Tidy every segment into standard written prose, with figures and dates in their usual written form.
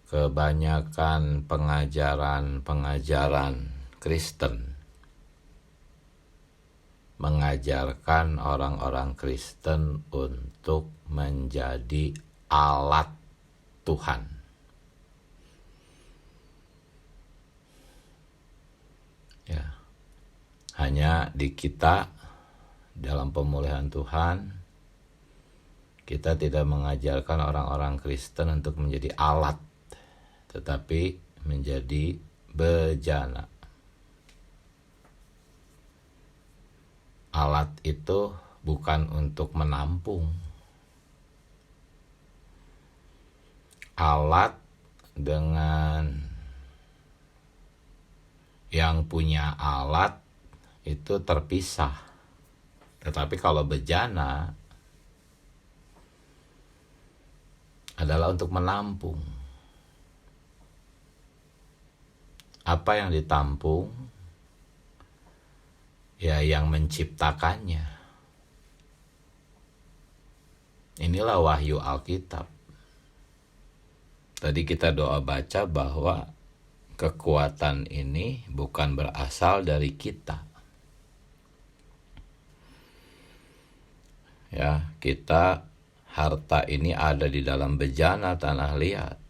kebanyakan pengajaran-pengajaran Kristen mengajarkan orang-orang Kristen untuk menjadi alat Tuhan. Ya, hanya di kita dalam pemulihan Tuhan, kita tidak mengajarkan orang-orang Kristen untuk menjadi alat, tetapi menjadi bejana. Alat itu bukan untuk menampung. Alat dengan yang punya alat itu terpisah. Tetapi kalau bejana adalah untuk menampung. Apa yang ditampung? Ya, yang menciptakannya. Inilah wahyu Alkitab. Tadi kita doa baca bahwa kekuatan ini bukan berasal dari kita. Ya, harta ini ada di dalam bejana tanah liat,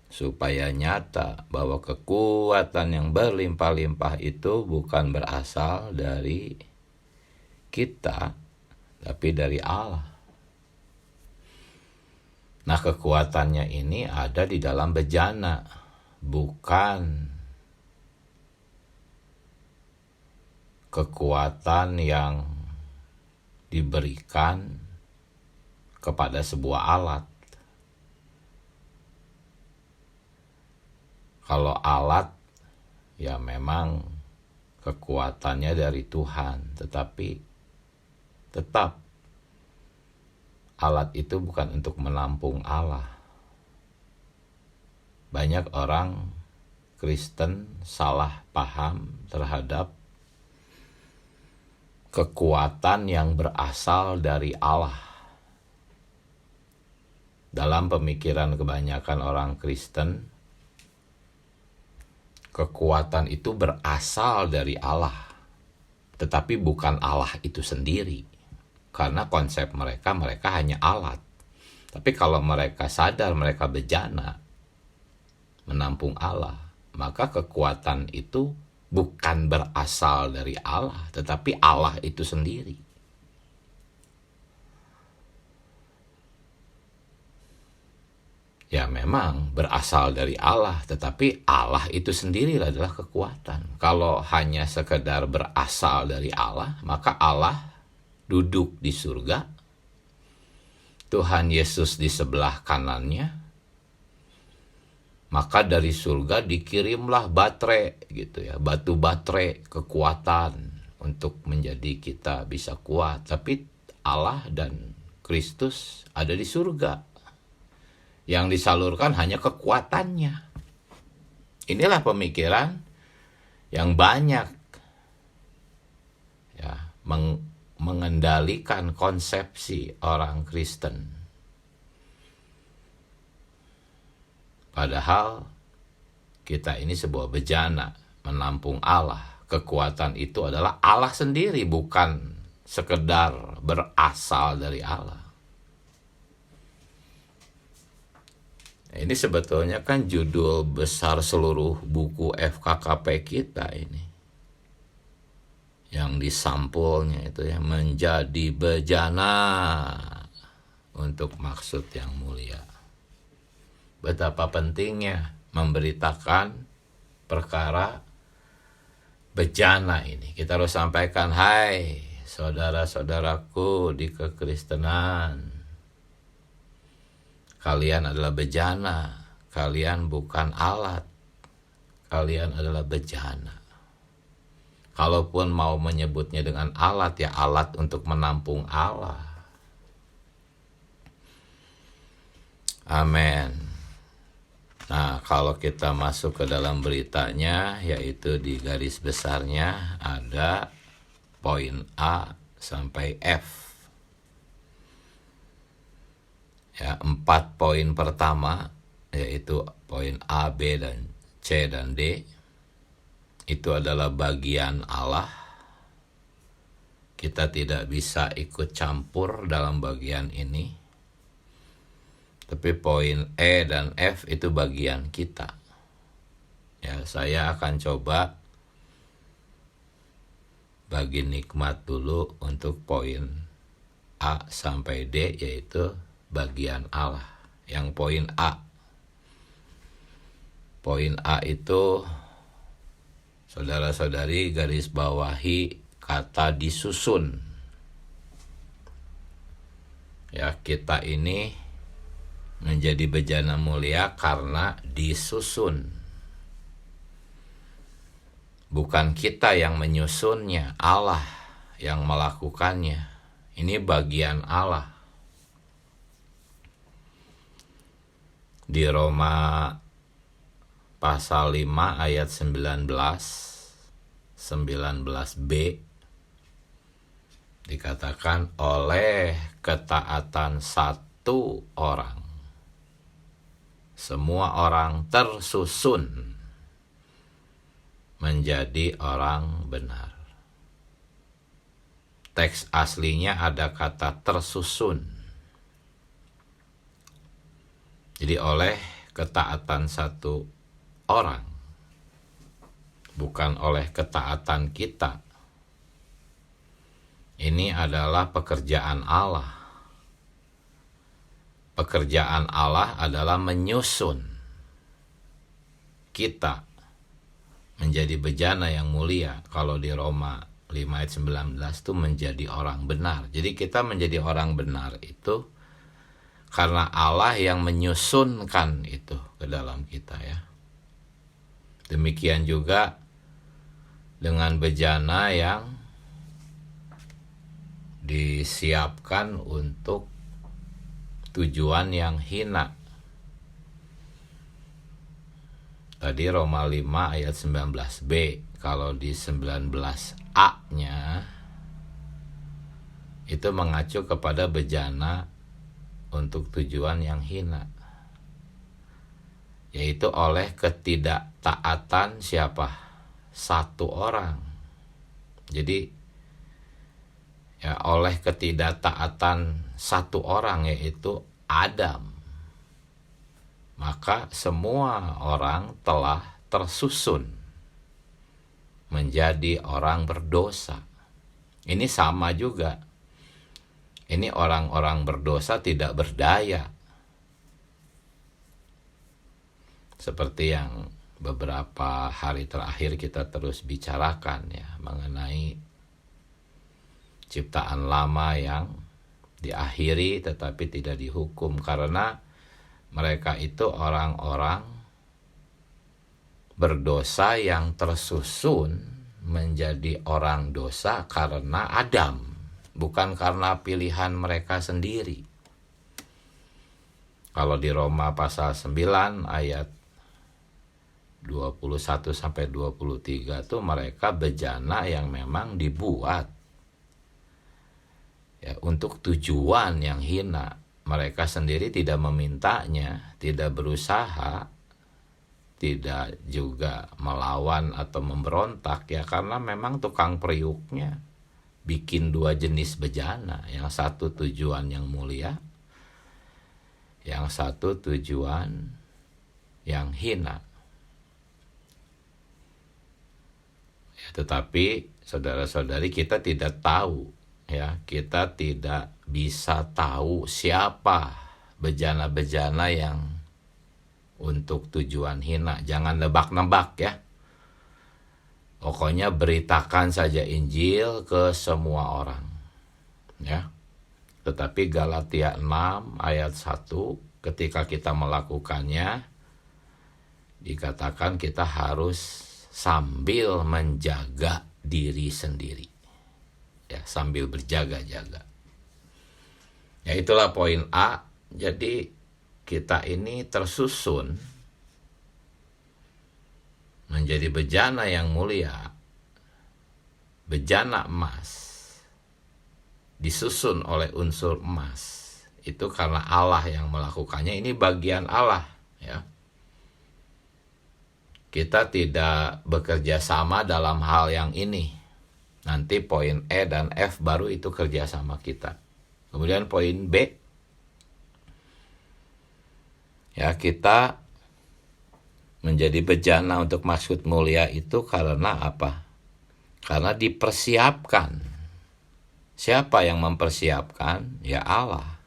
supaya nyata bahwa kekuatan yang berlimpah-limpah itu bukan berasal dari kita, tapi dari Allah. Nah, kekuatannya ini ada di dalam bejana, bukan kekuatan yang diberikan kepada sebuah alat. Kalau alat, ya memang kekuatannya dari Tuhan, tetapi tetap alat itu bukan untuk menampung Allah. Banyak orang Kristen salah paham terhadap kekuatan yang berasal dari Allah. Dalam pemikiran kebanyakan orang Kristen, kekuatan itu berasal dari Allah, tetapi bukan Allah itu sendiri. Karena konsep mereka hanya alat. Tapi kalau mereka sadar mereka bejana menampung Allah, maka kekuatan itu bukan berasal dari Allah, tetapi Allah itu sendiri. Ya memang berasal dari Allah, tetapi Allah itu sendiri adalah kekuatan. Kalau hanya sekedar berasal dari Allah, maka Allah duduk di surga, Tuhan Yesus di sebelah kanannya, maka dari surga dikirimlah baterai gitu ya, batu baterai kekuatan untuk menjadi kita bisa kuat. Tapi Allah dan Kristus ada di surga. Yang disalurkan hanya kekuatannya. Inilah pemikiran yang banyak ya mengendalikan konsepsi orang Kristen. Padahal kita ini sebuah bejana menampung Allah. Kekuatan itu adalah Allah sendiri, bukan sekedar berasal dari Allah. Ini sebetulnya kan judul besar seluruh buku FKKP kita ini. Yang disampulnya itu ya, menjadi bejana untuk maksud yang mulia. Betapa pentingnya memberitakan perkara bejana ini. Kita harus sampaikan, hai saudara-saudaraku di kekristenan, kalian adalah bejana, kalian bukan alat, kalian adalah bejana. Kalaupun mau menyebutnya dengan alat, ya alat untuk menampung Allah. Amin. Nah, kalau kita masuk ke dalam beritanya, yaitu di garis besarnya ada poin A sampai F. Ya, 4 poin pertama yaitu poin A, B, dan C, dan D, itu adalah bagian Allah. Kita tidak bisa ikut campur dalam bagian ini. Tapi poin E dan F itu bagian kita. Ya, saya akan coba bagi nikmat dulu untuk poin A sampai D, yaitu bagian Allah. Yang poin A. Poin A itu, saudara-saudari, garis bawahi kata disusun. Ya, kita ini menjadi bejana mulia karena disusun. Bukan kita yang menyusunnya, Allah yang melakukannya. Ini bagian Allah. Di Roma pasal 5 ayat 19b dikatakan, oleh ketaatan satu orang semua orang tersusun menjadi orang benar. Teks aslinya ada kata tersusun. Jadi oleh ketaatan satu orang, bukan oleh ketaatan kita. Ini adalah pekerjaan Allah. Pekerjaan Allah adalah menyusun kita menjadi bejana yang mulia. Kalau di Roma 5 ayat 19 itu menjadi orang benar. Jadi kita menjadi orang benar itu karena Allah yang menyusunkan itu ke dalam kita, ya. Demikian juga dengan bejana yang disiapkan untuk tujuan yang hina. Tadi Roma 5 ayat 19b. Kalau di 19a-nya itu mengacu kepada bejana untuk tujuan yang hina, yaitu oleh ketidaktaatan siapa? Satu orang. Jadi ya, oleh ketidaktaatan satu orang, yaitu Adam, maka semua orang telah tersusun menjadi orang berdosa. Ini sama juga. Ini orang-orang berdosa tidak berdaya. Seperti yang beberapa hari terakhir kita terus bicarakan, ya, mengenai ciptaan lama yang diakhiri tetapi tidak dihukum, karena mereka itu orang-orang berdosa yang tersusun menjadi orang dosa karena Adam, bukan karena pilihan mereka sendiri. Kalau di Roma pasal 9 ayat 21 sampai 23 tuh mereka bejana yang memang dibuat ya untuk tujuan yang hina. Mereka sendiri tidak memintanya, tidak berusaha, tidak juga melawan atau memberontak, ya, karena memang tukang periuknya bikin dua jenis bejana, yang satu tujuan yang mulia, yang satu tujuan yang hina. Ya, tetapi saudara-saudari, kita tidak tahu, ya, kita tidak bisa tahu siapa bejana-bejana yang untuk tujuan hina. Jangan nebak-nebak, ya. Pokoknya beritakan saja Injil ke semua orang, ya. Tetapi Galatia 6 ayat 1, ketika kita melakukannya, dikatakan kita harus sambil menjaga diri sendiri, ya, sambil berjaga-jaga. Ya, itulah poin A. Jadi kita ini tersusun menjadi bejana yang mulia, bejana emas, disusun oleh unsur emas. Itu karena Allah yang melakukannya. Ini bagian Allah, ya. kita tidak bekerja sama dalam hal yang ini. Nanti poin E dan F baru itu kerja sama kita. Kemudian poin B, ya, kita menjadi bejana untuk maksud mulia itu karena apa? Karena dipersiapkan. Siapa yang mempersiapkan? Ya Allah.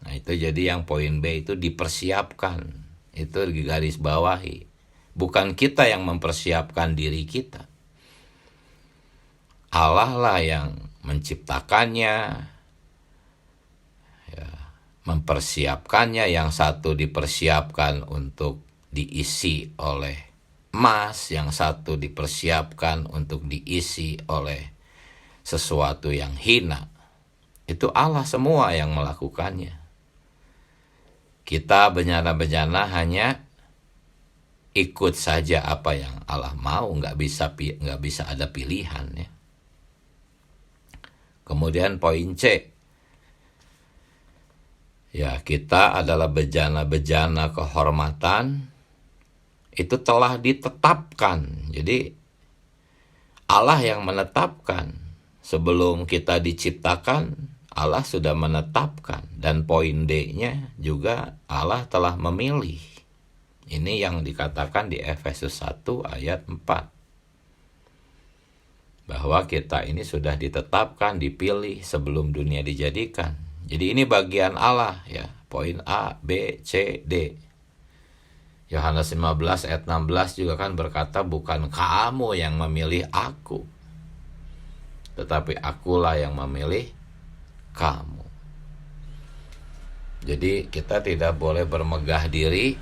Nah itu jadi yang poin B itu dipersiapkan. Itu garis bawahi. Bukan kita yang mempersiapkan diri kita. Allah lah yang menciptakannya, ya, mempersiapkannya. Yang satu dipersiapkan untuk diisi oleh emas, yang satu dipersiapkan untuk diisi oleh sesuatu yang hina. Itu Allah semua yang melakukannya. Kita bejana-bejana hanya ikut saja apa yang Allah mau, nggak bisa ada pilihan, ya. Kemudian poin C, ya, kita adalah bejana-bejana kehormatan, itu telah ditetapkan. Jadi Allah yang menetapkan. Sebelum kita diciptakan, Allah sudah menetapkan. Dan poin D-nya juga Allah telah memilih. Ini yang dikatakan di Efesus 1 ayat 4. Bahwa kita ini sudah ditetapkan, dipilih sebelum dunia dijadikan. Jadi ini bagian Allah, ya. Poin A, B, C, D. Yohanes 15 ayat 16 juga kan berkata, bukan kamu yang memilih aku, tetapi akulah yang memilih kamu. Jadi kita tidak boleh bermegah diri.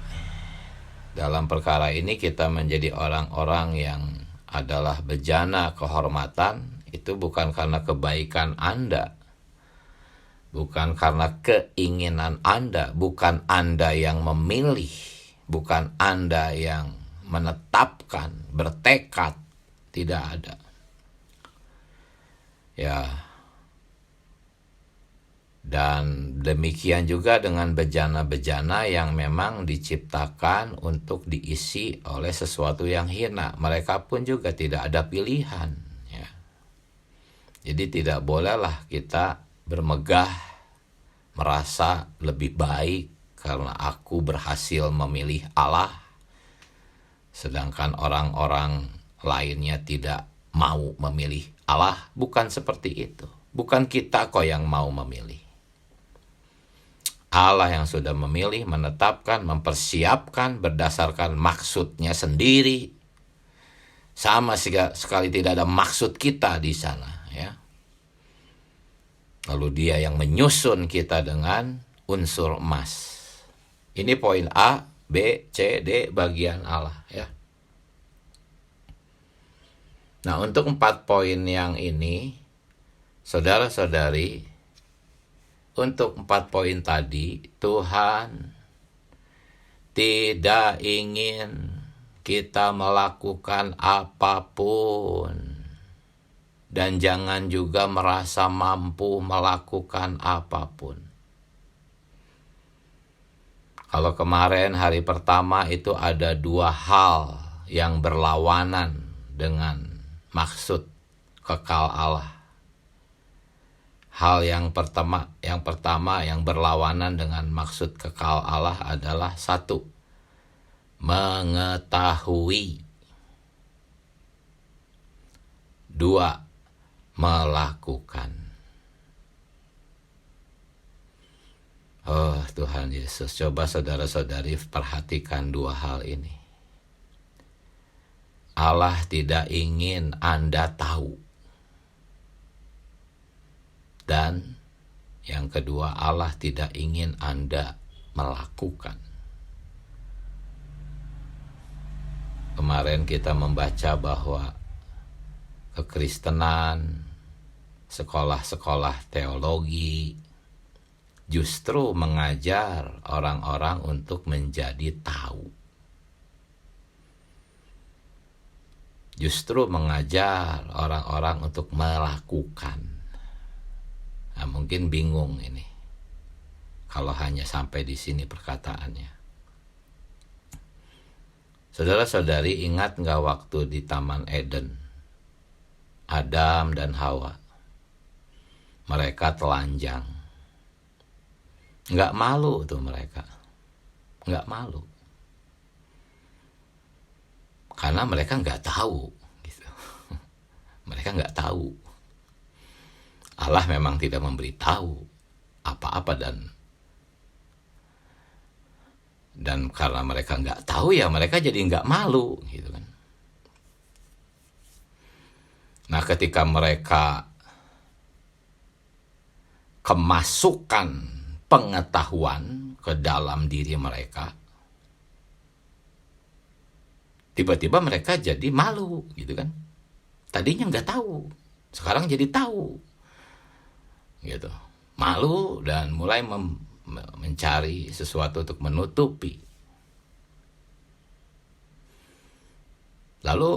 Dalam perkara ini kita menjadi orang-orang yang adalah bejana kehormatan. Itu bukan karena kebaikan Anda, bukan karena keinginan Anda, bukan Anda yang memilih, bukan Anda yang menetapkan, bertekad. Tidak ada. Ya. Dan demikian juga dengan bejana-bejana yang memang diciptakan untuk diisi oleh sesuatu yang hina. Mereka pun juga tidak ada pilihan, ya. Jadi tidak bolehlah kita bermegah, merasa lebih baik karena aku berhasil memilih Allah, sedangkan orang-orang lainnya tidak mau memilih Allah. Bukan seperti itu. Bukan kita kok yang mau memilih. Allah yang sudah memilih, menetapkan, mempersiapkan berdasarkan maksudnya sendiri. Sama sekali tidak ada maksud kita di sana, ya. Lalu dia yang menyusun kita dengan unsur emas. Ini poin A, B, C, D bagian Allah, ya. Nah, untuk 4 poin yang ini, saudara-saudari, untuk 4 poin tadi, Tuhan tidak ingin kita melakukan apapun. Dan jangan juga merasa mampu melakukan apapun. Kalau kemarin hari pertama itu ada 2 hal yang berlawanan dengan maksud kekal Allah. Hal yang pertama yang berlawanan dengan maksud kekal Allah adalah 1, mengetahui. 2, melakukan. Oh Tuhan Yesus, coba saudara-saudari perhatikan 2 hal ini. Allah tidak ingin Anda tahu. Dan yang kedua, Allah tidak ingin Anda melakukan. Kemarin kita membaca bahwa kekristenan, sekolah-sekolah teologi justru mengajar orang-orang untuk menjadi tahu. Justru mengajar orang-orang untuk melakukan. Nah, mungkin bingung ini kalau hanya sampai di sini perkataannya. Saudara-saudari, ingat nggak waktu di Taman Eden, Adam dan Hawa, mereka telanjang. Nggak malu tuh mereka, nggak malu. Karena mereka nggak tahu, gitu. Mereka nggak tahu. Allah memang tidak memberitahu apa-apa, dan karena mereka nggak tahu ya mereka jadi nggak malu, gitu kan. Nah, ketika mereka kemasukan pengetahuan ke dalam diri mereka, tiba-tiba mereka jadi malu, gitu kan. Tadinya nggak tahu, sekarang jadi tahu, gitu. Malu dan mulai mencari sesuatu untuk menutupi. Lalu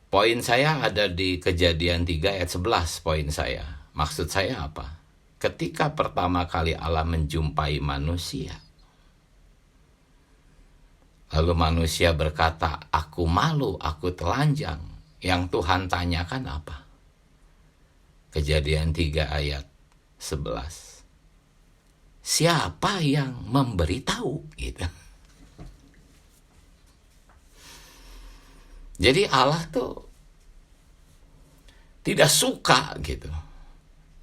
poin saya ada di Kejadian 3 ayat 11, poin saya. Maksud saya apa? Ketika pertama kali Allah menjumpai manusia, lalu manusia berkata, aku malu, aku telanjang. Yang Tuhan tanyakan apa? Kejadian 3 ayat 11. Siapa yang memberitahu, gitu. Jadi Allah tuh tidak suka, gitu,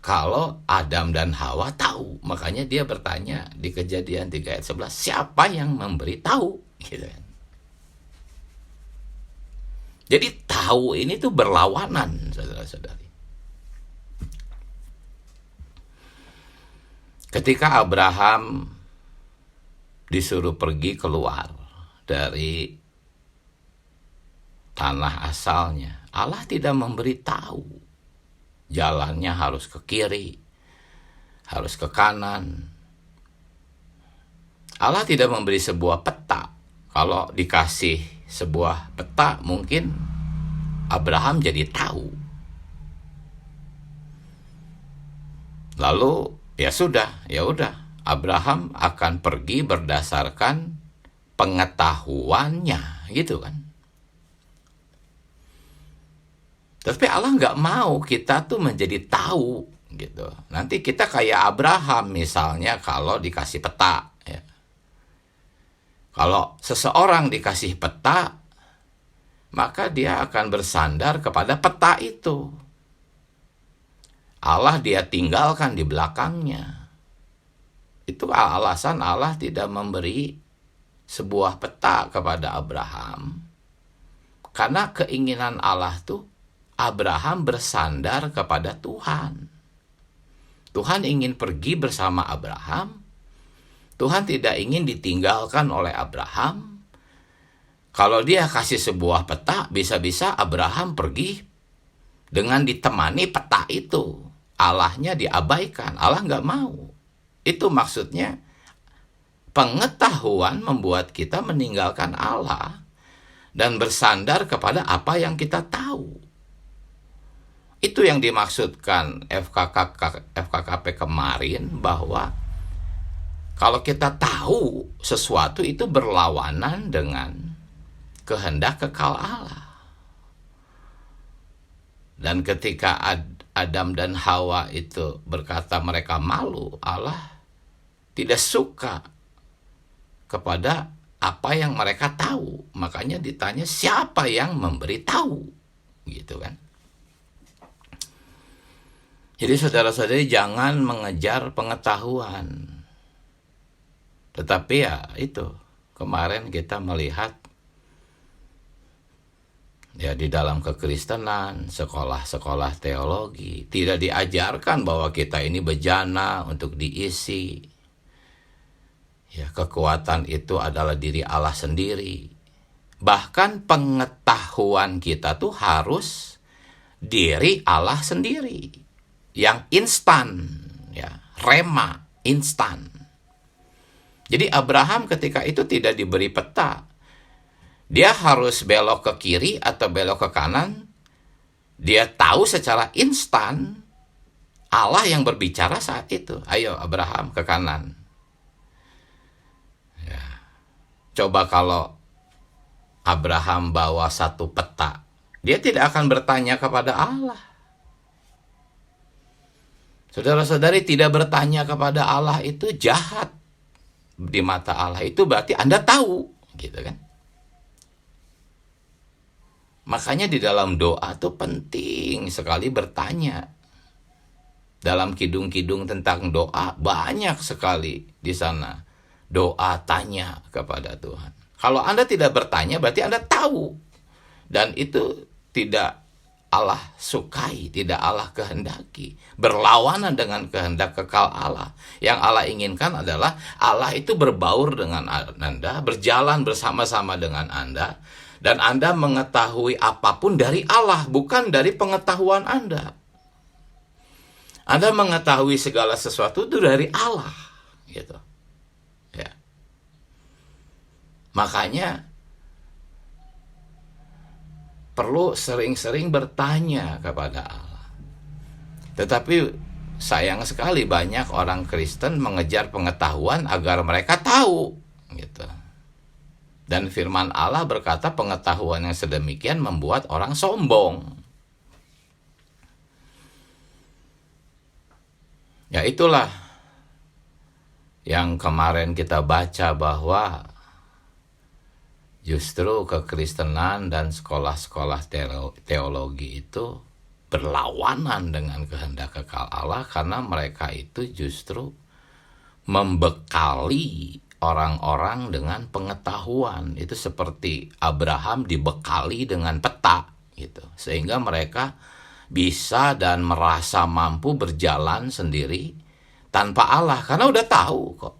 kalau Adam dan Hawa tahu. Makanya dia bertanya di Kejadian 3 ayat 11, siapa yang memberitahu, gitu kan. Jadi tahu ini tuh berlawanan, saudara-saudari. Ketika Abraham disuruh pergi keluar dari tanah asalnya, Allah tidak memberitahu jalannya harus ke kiri, harus ke kanan. Allah tidak memberi sebuah peta. Kalau dikasih sebuah peta, mungkin Abraham jadi tahu. Lalu ya udah, Abraham akan pergi berdasarkan pengetahuannya, gitu kan. Tapi Allah nggak mau kita tuh menjadi tahu, gitu. Nanti kita kayak Abraham misalnya kalau dikasih peta, ya. Kalau seseorang dikasih peta, maka dia akan bersandar kepada peta itu. Allah dia tinggalkan di belakangnya. Itu alasan Allah tidak memberi sebuah peta kepada Abraham. Karena keinginan Allah tuh Abraham bersandar kepada Tuhan. Tuhan ingin pergi bersama Abraham. Tuhan tidak ingin ditinggalkan oleh Abraham. Kalau dia kasih sebuah peta, bisa-bisa Abraham pergi dengan ditemani peta itu. Allahnya diabaikan. Allah nggak mau. Itu maksudnya pengetahuan membuat kita meninggalkan Allah dan bersandar kepada apa yang kita tahu. Itu yang dimaksudkan FKKP kemarin, bahwa kalau kita tahu sesuatu itu berlawanan dengan kehendak kekal Allah. Dan ketika Adam dan Hawa itu berkata mereka malu, Allah tidak suka kepada apa yang mereka tahu. Makanya ditanya siapa yang memberitahu, gitu kan. Jadi saudara-saudari, jangan mengejar pengetahuan. Tetapi ya itu, kemarin kita melihat ya di dalam kekristenan, sekolah-sekolah teologi tidak diajarkan bahwa kita ini bejana untuk diisi. Ya, kekuatan itu adalah diri Allah sendiri. Bahkan pengetahuan kita tuh harus diri Allah sendiri, yang instan, ya, rema, instan. Jadi Abraham ketika itu tidak diberi peta. Dia harus belok ke kiri atau belok ke kanan. Dia tahu secara instan Allah yang berbicara saat itu. Ayo Abraham ke kanan. Ya. Coba kalau Abraham bawa satu peta, dia tidak akan bertanya kepada Allah. Saudara-saudari, tidak bertanya kepada Allah itu jahat di mata Allah. Itu berarti Anda tahu, gitu kan? Makanya di dalam doa tuh penting sekali bertanya. Dalam kidung-kidung tentang doa banyak sekali di sana. Doa tanya kepada Tuhan. Kalau Anda tidak bertanya berarti Anda tahu. Dan itu tidak Allah sukai, tidak Allah kehendaki. Berlawanan dengan kehendak kekal Allah. Yang Allah inginkan adalah Allah itu berbaur dengan Anda, berjalan bersama-sama dengan Anda, dan Anda mengetahui apapun dari Allah, bukan dari pengetahuan Anda. Anda mengetahui segala sesuatu itu dari Allah, gitu. Ya. Makanya perlu sering-sering bertanya kepada Allah. Tetapi sayang sekali banyak orang Kristen mengejar pengetahuan agar mereka tahu, gitu. Dan firman Allah berkata pengetahuan yang sedemikian membuat orang sombong. Ya itulah yang kemarin kita baca bahwa justru kekristenan dan sekolah-sekolah teologi itu berlawanan dengan kehendak kekal Allah, karena mereka itu justru membekali orang-orang dengan pengetahuan. Itu seperti Abraham dibekali dengan peta, gitu. Sehingga mereka bisa dan merasa mampu berjalan sendiri tanpa Allah, karena udah tahu kok.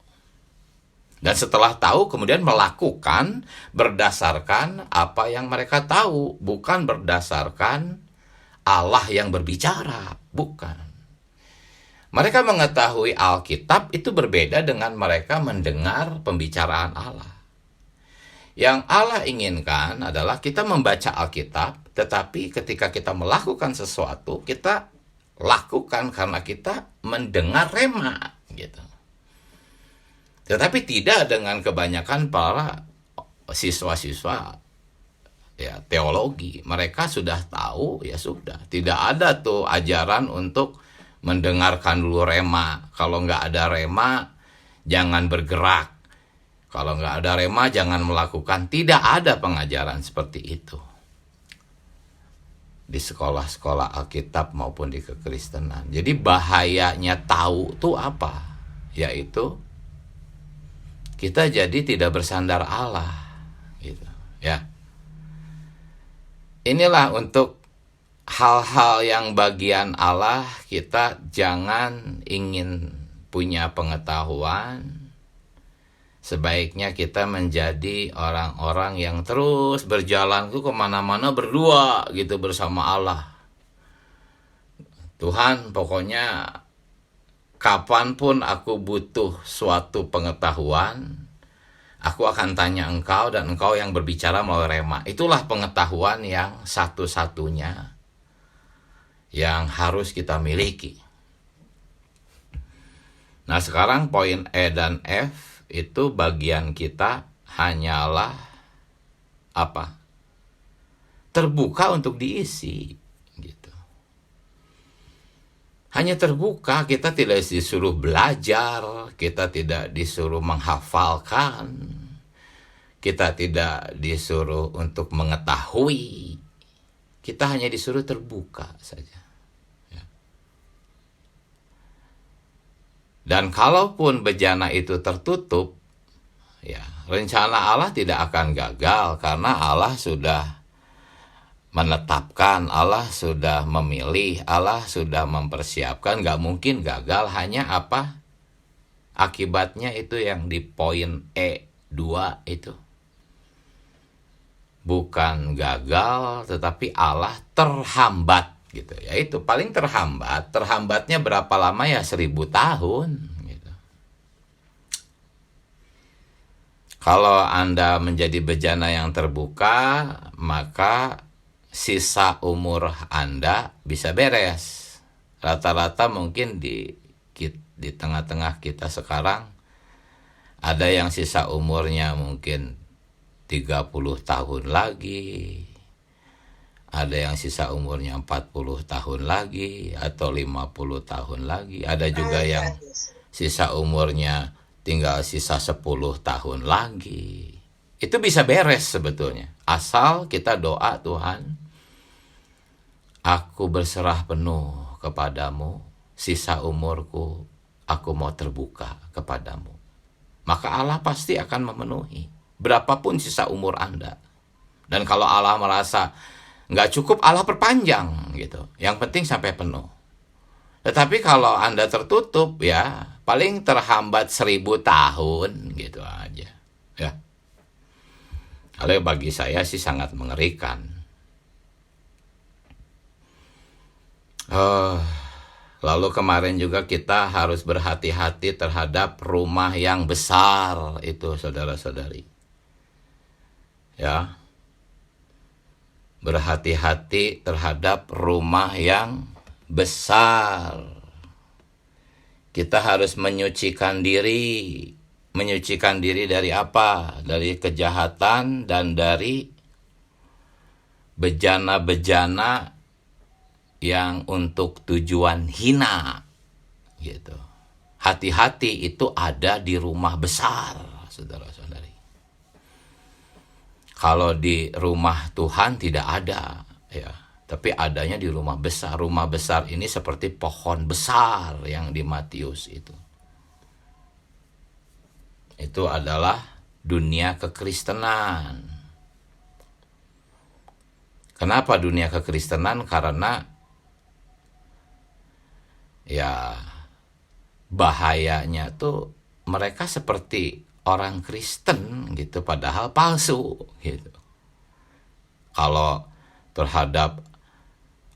Dan setelah tahu kemudian melakukan berdasarkan apa yang mereka tahu, bukan berdasarkan Allah yang berbicara, bukan. Mereka mengetahui Alkitab itu berbeda dengan mereka mendengar pembicaraan Allah. Yang Allah inginkan adalah kita membaca Alkitab, tetapi ketika kita melakukan sesuatu, kita lakukan karena kita mendengar rema, gitu. Tetapi tidak dengan kebanyakan para siswa-siswa ya teologi. Mereka sudah tahu, ya sudah. Tidak ada tuh ajaran untuk mendengarkan dulu rema. Kalau nggak ada rema, jangan bergerak. Kalau nggak ada rema, jangan melakukan. Tidak ada pengajaran seperti itu di sekolah-sekolah Alkitab maupun di kekristenan. Jadi bahayanya tahu tuh apa? Yaitu kita jadi tidak bersandar Allah, gitu ya. Inilah untuk hal-hal yang bagian Allah, kita jangan ingin punya pengetahuan. Sebaiknya kita menjadi orang-orang yang terus berjalan ke kemana-mana berdua gitu bersama Allah. Tuhan, pokoknya kapanpun aku butuh suatu pengetahuan, aku akan tanya Engkau dan Engkau yang berbicara melalui rema. Itulah pengetahuan yang satu-satunya yang harus kita miliki. Nah sekarang poin E dan F itu bagian kita hanyalah apa? Terbuka untuk diisi. Hanya terbuka, kita tidak disuruh belajar, kita tidak disuruh menghafalkan, kita tidak disuruh untuk mengetahui, kita hanya disuruh terbuka saja. Ya. Dan kalaupun bejana itu tertutup, ya rencana Allah tidak akan gagal karena Allah sudah menetapkan, Allah sudah memilih, Allah sudah mempersiapkan, gak mungkin gagal. Hanya apa? Akibatnya itu yang di poin E2 itu. Bukan gagal, tetapi Allah terhambat, gitu. Ya itu paling terhambat. Terhambatnya berapa lama ya? 1000 tahun. Gitu. Kalau Anda menjadi bejana yang terbuka, maka sisa umur Anda bisa beres. Rata-rata mungkin di tengah-tengah kita sekarang ada yang sisa umurnya mungkin 30 tahun lagi, ada yang sisa umurnya 40 tahun lagi atau 50 tahun lagi, ada juga yang sisa umurnya tinggal sisa 10 tahun lagi. Itu bisa beres sebetulnya, asal kita doa, Tuhan, aku berserah penuh kepadamu, sisa umurku aku mau terbuka kepadamu. Maka Allah pasti akan memenuhi, berapapun sisa umur Anda. Dan kalau Allah merasa nggak cukup, Allah perpanjang gitu. Yang penting sampai penuh. Tetapi kalau Anda tertutup, ya paling terhambat 1000 tahun gitu aja. Ya. Kalau bagi saya sih sangat mengerikan. Lalu kemarin juga kita harus berhati-hati terhadap rumah yang besar itu, saudara-saudari. Ya. Berhati-hati terhadap rumah yang besar. Kita harus menyucikan diri. Menyucikan diri dari apa? Dari kejahatan dan dari bejana-bejana yang untuk tujuan hina gitu. Hati-hati, itu ada di rumah besar, saudara-saudari. Kalau di rumah Tuhan tidak ada, ya, tapi adanya di rumah besar. Rumah besar ini seperti pohon besar yang di Matius itu. Itu adalah dunia kekristenan. Kenapa dunia kekristenan? Karena ya bahayanya tuh mereka seperti orang Kristen gitu, padahal palsu gitu. Kalau terhadap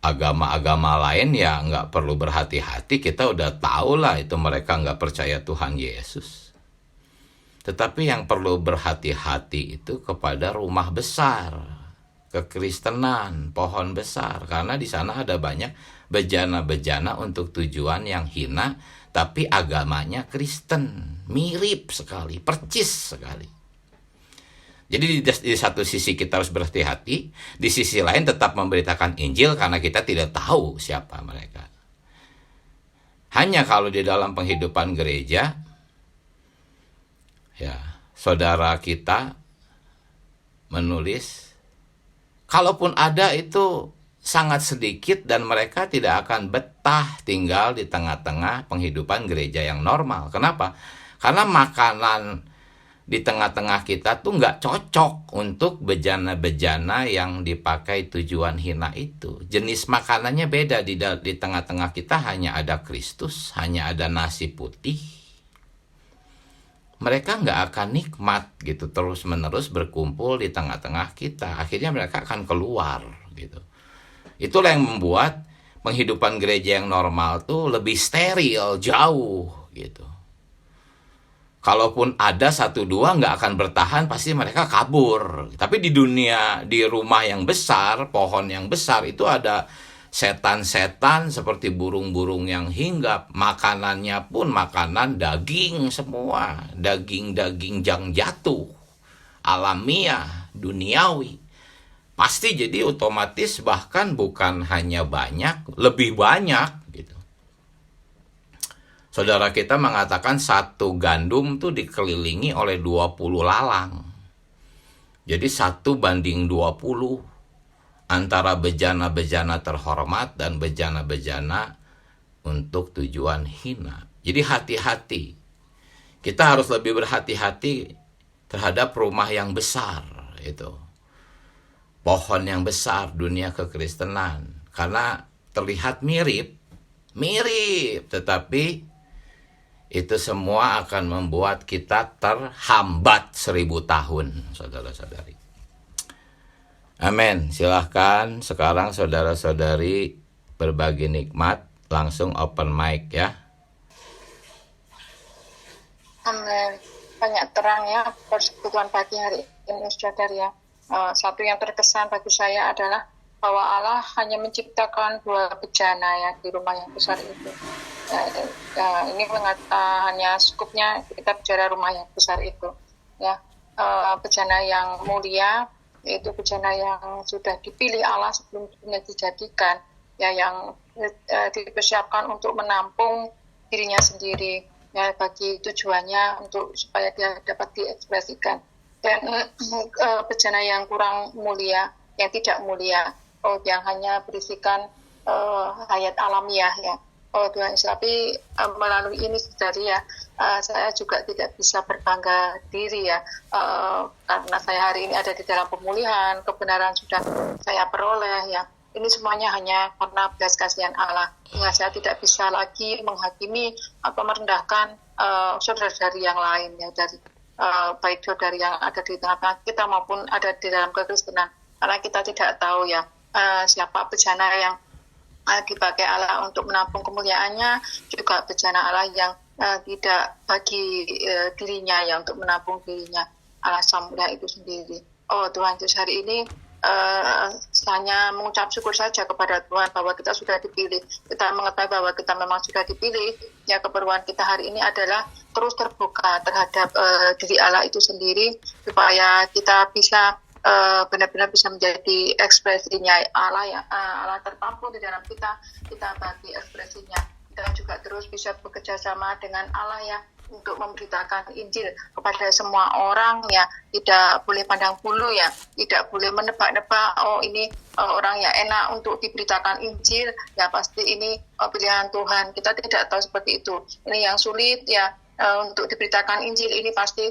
agama-agama lain ya nggak perlu berhati-hati, kita udah tahu lah itu mereka nggak percaya Tuhan Yesus. Tetapi yang perlu berhati-hati itu kepada rumah besar, kekristenan, pohon besar, karena di sana ada banyak bejana-bejana untuk tujuan yang hina, tapi agamanya Kristen, mirip sekali, percis sekali. Jadi di satu sisi kita harus berhati-hati, di sisi lain tetap memberitakan Injil karena kita tidak tahu siapa mereka. Hanya kalau di dalam penghidupan gereja, ya, saudara kita menulis, kalaupun ada itu sangat sedikit dan mereka tidak akan betah tinggal di tengah-tengah penghidupan gereja yang normal. Kenapa? Karena makanan di tengah-tengah kita tuh nggak cocok untuk bejana-bejana yang dipakai tujuan hina itu. Jenis makanannya beda. Di tengah-tengah kita hanya ada Kristus, hanya ada nasi putih. Mereka nggak akan nikmat gitu terus-menerus berkumpul di tengah-tengah kita. Akhirnya mereka akan keluar gitu. Itulah yang membuat penghidupan gereja yang normal tuh lebih steril, jauh gitu. Kalaupun ada 1-2 nggak akan bertahan, pasti mereka kabur. Tapi di dunia, di rumah yang besar, pohon yang besar, itu ada setan-setan seperti burung-burung yang hinggap. Makanannya pun makanan daging semua. Daging-daging yang jatuh, alamiah, duniawi. Pasti jadi otomatis bahkan bukan hanya banyak, lebih banyak gitu. Saudara kita mengatakan 1 gandum tuh dikelilingi oleh 20 lalang. Jadi 1:20 antara bejana-bejana terhormat dan bejana-bejana untuk tujuan hina. Jadi hati-hati. Kita harus lebih berhati-hati terhadap rumah yang besar itu. Pohon yang besar, dunia kekristenan. Karena terlihat mirip, tetapi itu semua akan membuat kita terhambat 1000 tahun, saudara-saudari. Amin. Silahkan sekarang saudara-saudari berbagi nikmat, langsung open mic ya. Amin. Banyak terang ya persekutuan pagi hari ini, saudara ya. Satu yang terkesan bagi saya adalah bahwa Allah hanya menciptakan 2 bejana ya di rumah yang besar itu. Ini hanya skupnya kita bicara rumah yang besar itu. Ya, bejana yang mulia, yaitu bejana yang sudah dipilih Allah sebelumnya dijadikan, ya, yang dipersiapkan untuk menampung dirinya sendiri, ya, bagi tujuannya untuk supaya dia dapat diekspresikan. Dan bejana yang kurang mulia, yang tidak mulia, yang hanya berisikan hayat alamiah, ya. Tuhan, tapi melalui ini saudari, ya, saya juga tidak bisa berbangga diri, ya, karena saya hari ini ada di dalam pemulihan, kebenaran sudah saya peroleh, ya. Ini semuanya hanya karena belas kasihan Allah. Sehingga saya tidak bisa lagi menghakimi atau merendahkan saudara-saudari yang lain, ya, dari baik saudari yang ada di tengah-tengah kita maupun ada di dalam kekristenan, karena kita tidak tahu, ya, siapa bejana yang dipakai Allah untuk menampung kemuliaannya, juga bejana Allah yang tidak bagi dirinya, ya, untuk menampung dirinya, Allah Sang Mulia itu sendiri. Tuhan Yesus, hari ini hanya mengucap syukur saja kepada Tuhan bahwa kita sudah dipilih. Kita mengetahui bahwa kita memang sudah dipilih, ya. Keperluan kita hari ini adalah terus terbuka terhadap diri Allah itu sendiri, supaya kita bisa benar-benar bisa menjadi ekspresinya Allah, ya. Allah tertampung di dalam kita bagi ekspresinya. Kita juga terus bisa bekerja sama dengan Allah, ya, untuk memberitakan Injil kepada semua orang, ya. Tidak boleh pandang bulu, ya, tidak boleh menebak-nebak, ini orang yang enak untuk diberitakan Injil, ya, pasti ini pilihan Tuhan. Kita tidak tahu seperti itu. Ini yang sulit, ya, untuk diberitakan Injil ini pasti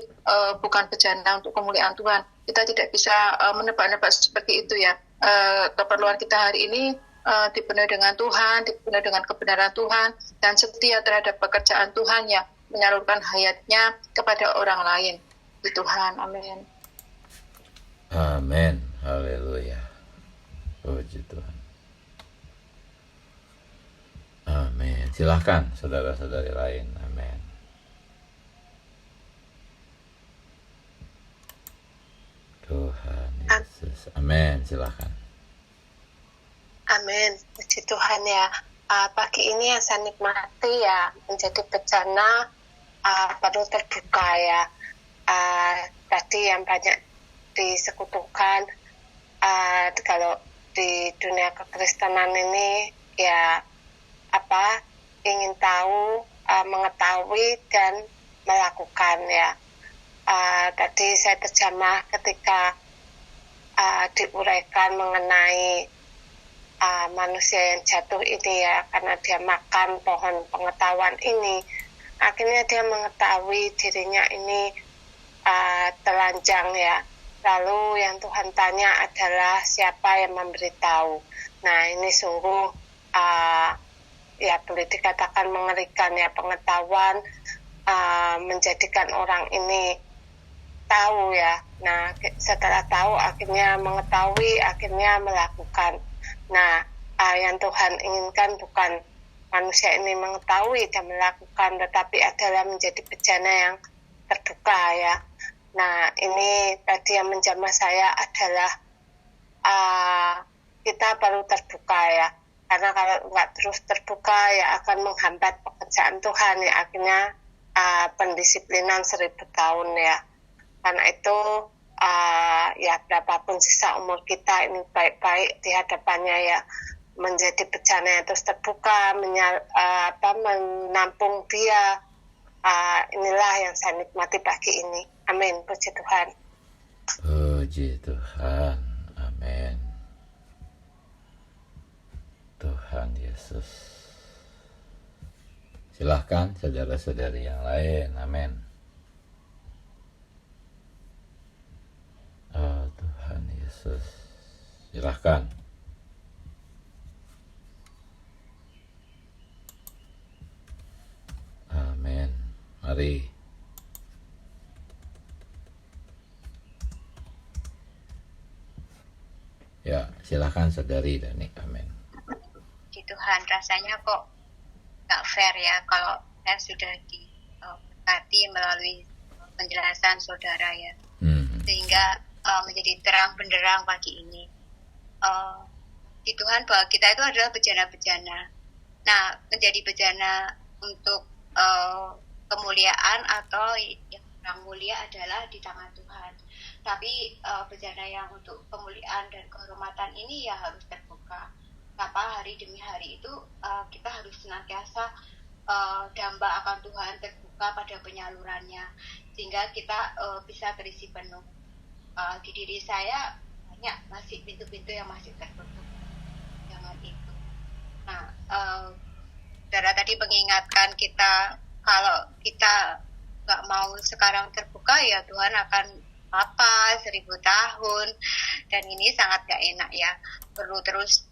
bukan bejana untuk kemuliaan Tuhan. Kita tidak bisa menebak-nebak seperti itu, ya. Keperluan kita hari ini dipenuhi dengan Tuhan, dipenuhi dengan kebenaran Tuhan, dan setia terhadap pekerjaan Tuhan, ya, menyalurkan hayatnya kepada orang lain. Di Tuhan, amin. Amin, haleluya, puji Tuhan. Amin. Silahkan saudara-saudari lain. Amin. Tuhan Yesus. Amin, silahkan. Amin, puji Tuhan, ya. Pagi ini yang saya nikmati, ya, menjadi bejana baru terbuka, ya. Tadi yang banyak disekutukan, kalau di dunia kekristenan ini, ya, ingin tahu, mengetahui dan melakukan, ya. Tadi saya terjemah ketika diuraikan mengenai manusia yang jatuh ini, ya, karena dia makan pohon pengetahuan ini, akhirnya dia mengetahui dirinya ini telanjang, ya. Lalu yang Tuhan tanya adalah siapa yang memberitahu. Nah, ini sungguh ya boleh dikatakan mengerikan, ya. Pengetahuan menjadikan orang ini tahu, ya. Nah, setelah tahu akhirnya mengetahui, akhirnya melakukan. Nah, yang Tuhan inginkan bukan manusia ini mengetahui dan melakukan, tetapi adalah menjadi bejana yang terbuka, ya. Nah, ini tadi yang menjamah saya adalah kita baru terbuka, ya. Karena kalau nggak terus terbuka, ya, akan menghambat pekerjaan Tuhan, ya. Akhirnya pendisiplinan 1000 tahun, ya. Karena itu ya berapapun sisa umur kita ini baik-baik di hadapannya, ya, menjadi bejana yang terus terbuka, menampung dia. Inilah yang saya nikmati pagi ini. Amin, puji Tuhan. Puji Tuhan, amin. Tuhan Yesus. Silahkan saudara-saudari yang lain, amin. Tuhan Yesus, silahkan. Amin. Mari. Ya, silahkan saudari Dani. Amin. Puji Tuhan, rasanya kok nggak fair, ya, kalau saya sudah diberkati melalui penjelasan saudara, ya, sehingga menjadi terang benderang pagi ini. Di Tuhan bahwa kita itu adalah bejana-bejana. Nah, menjadi bejana untuk kemuliaan atau yang orang mulia adalah di tangan Tuhan. Tapi bejana yang untuk kemuliaan dan kehormatan ini ya harus terbuka. Hari demi hari itu kita harus senantiasa damba akan Tuhan, terbuka pada penyalurannya, sehingga kita bisa terisi penuh. Di diri saya banyak masih pintu-pintu yang masih tertutup. Jangan itu. Nah, saudara tadi mengingatkan kita, kalau kita nggak mau sekarang terbuka, ya Tuhan akan apa 1000 tahun, dan ini sangat gak enak ya. Perlu terus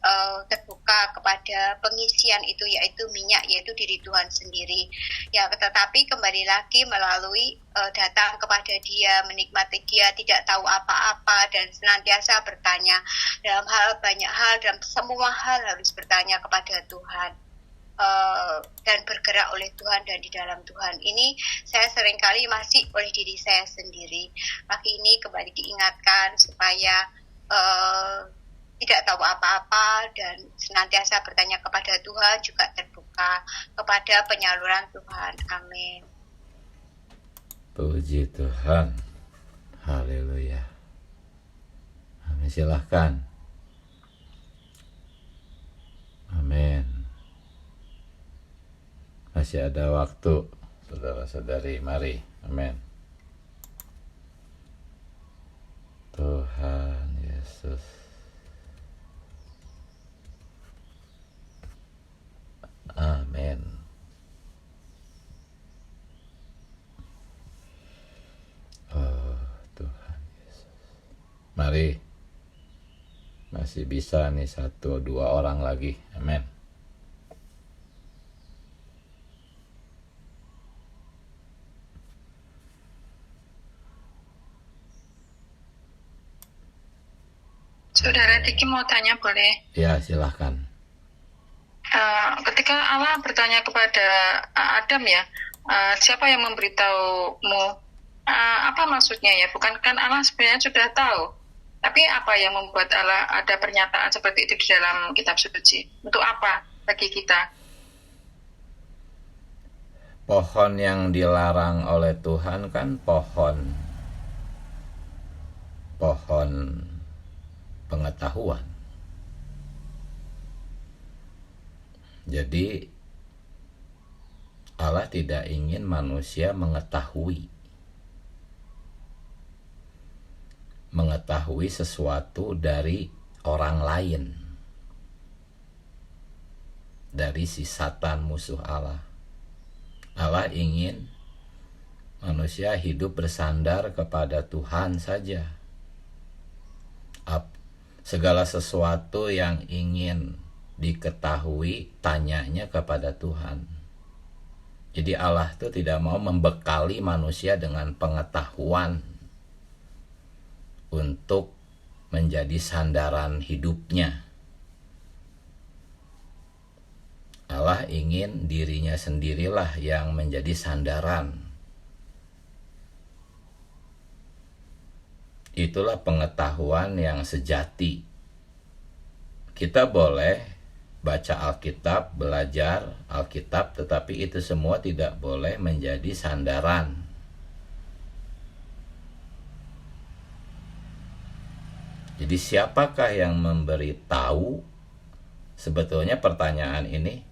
terbuka kepada pengisian itu, yaitu minyak, yaitu diri Tuhan sendiri ya. Tetapi kembali lagi melalui datang kepada Dia, menikmati Dia, tidak tahu apa-apa dan senantiasa bertanya dalam banyak hal, dalam semua hal harus bertanya kepada Tuhan. Dan bergerak oleh Tuhan dan di dalam Tuhan. Ini saya seringkali masih oleh diri saya sendiri. Pagi ini kembali diingatkan supaya tidak tahu apa-apa dan senantiasa bertanya kepada Tuhan, juga terbuka kepada penyaluran Tuhan. Amin. Puji Tuhan. Haleluya. Amin. Silahkan. Amin. Masih ada waktu, saudara-saudari, mari. Amin. Tuhan Yesus. Amin. Oh, Tuhan Yesus. Mari. Masih bisa nih 1-2 orang lagi. Amin. Saudara Diki mau tanya, boleh? Ya, silahkan. Ketika Allah bertanya kepada Adam ya, siapa yang memberitahumu? Apa maksudnya ya? Bukan kan Allah sebenarnya sudah tahu. Tapi apa yang membuat Allah ada pernyataan seperti itu di dalam kitab suci? Untuk apa bagi kita? Pohon yang dilarang oleh Tuhan kan pohon pengetahuan. Jadi Allah tidak ingin manusia mengetahui sesuatu dari orang lain, dari si Satan, musuh Allah. Allah ingin manusia hidup bersandar kepada Tuhan saja. Segala sesuatu yang ingin diketahui, tanyanya kepada Tuhan. Jadi Allah itu tidak mau membekali manusia dengan pengetahuan untuk menjadi sandaran hidupnya. Allah ingin dirinya sendirilah yang menjadi sandaran. Itulah pengetahuan yang sejati. Kita boleh baca Alkitab, belajar Alkitab, tetapi itu semua tidak boleh menjadi sandaran. Jadi siapakah yang memberitahu? Sebetulnya pertanyaan ini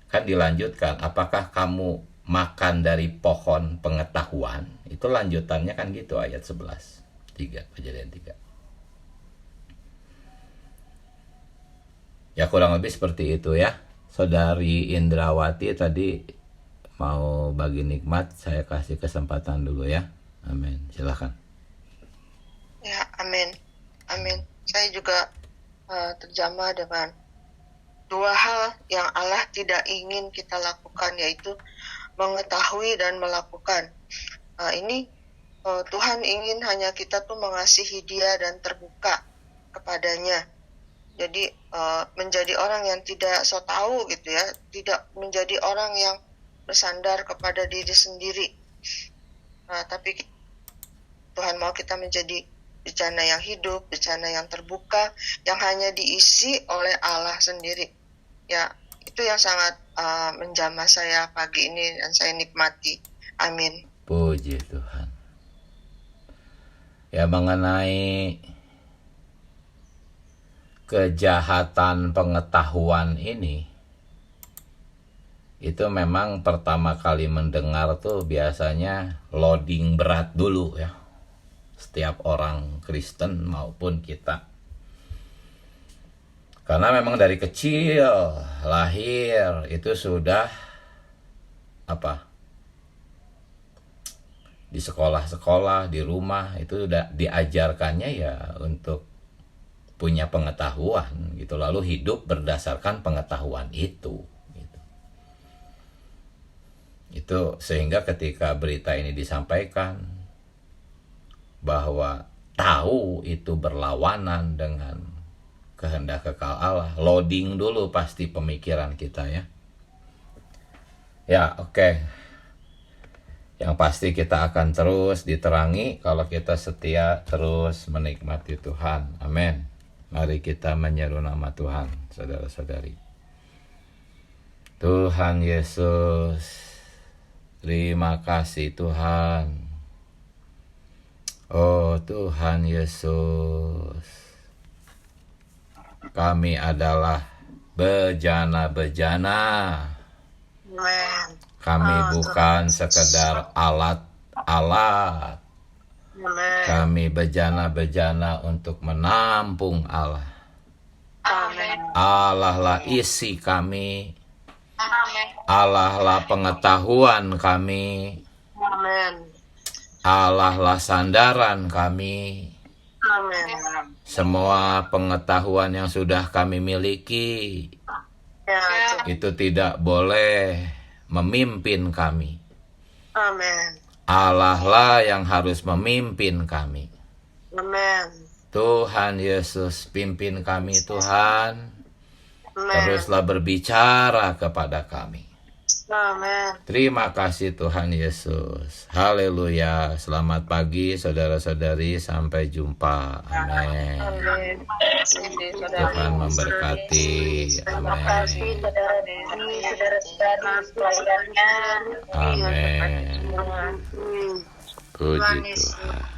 kan dilanjutkan, apakah kamu makan dari pohon pengetahuan? Itu lanjutannya kan gitu, ayat 11. 3, Kejadian 3. Ya kurang lebih seperti itu ya. Saudari Indrawati tadi mau bagi nikmat, saya kasih kesempatan dulu ya. Amin. Silakan. Ya, amin. Amin. Saya juga terjamah dengan 2 hal yang Allah tidak ingin kita lakukan, yaitu mengetahui dan melakukan. Ini Tuhan ingin hanya kita tuh mengasihi Dia dan terbuka kepadanya. Jadi menjadi orang yang tidak so tahu gitu ya, tidak menjadi orang yang bersandar kepada diri sendiri. Tapi Tuhan mau kita menjadi bejana yang hidup, bejana yang terbuka, yang hanya diisi oleh Allah sendiri. Ya, itu yang sangat menjamah saya pagi ini dan saya nikmati. Amin. Puji Tuhan. Ya, mengenai kejahatan pengetahuan ini, itu memang pertama kali mendengar tuh biasanya loading berat dulu ya. Setiap orang Kristen maupun kita. Karena memang dari kecil, lahir, itu sudah di sekolah-sekolah, di rumah, itu udah diajarkannya ya untuk punya pengetahuan gitu, lalu hidup berdasarkan pengetahuan itu gitu. Itu sehingga ketika berita ini disampaikan bahwa tahu itu berlawanan dengan kehendak kekal Allah, loading dulu pasti pemikiran kita ya. Ya, oke. Yang pasti kita akan terus diterangi kalau kita setia terus menikmati Tuhan. Amin. Mari kita menyeru nama Tuhan, saudara-saudari. Tuhan Yesus, terima kasih Tuhan. Oh Tuhan Yesus, kami adalah bejana-bejana. Amen. Kami bukan sekedar alat-alat. Amen. Kami bejana-bejana untuk menampung Allah. Amen. Allah lah isi kami. Amen. Allah lah pengetahuan kami. Amen. Allah lah sandaran kami. Amen. Semua pengetahuan yang sudah kami miliki, Ya, itu tidak boleh memimpin kami. amen. Allah lah yang harus memimpin kami. Amen. Tuhan Yesus, pimpin kami Tuhan. Amen. Teruslah berbicara kepada kami. Amen. Terima kasih Tuhan Yesus. Haleluya. Selamat pagi saudara-saudari. Sampai jumpa. Amin. Amin. Tuhan memberkati. Terima kasih Amin. saudara Deni, saudara-saudari pelayannya. Amin. Amin. Puji Tuhan Yesus. Tuhan.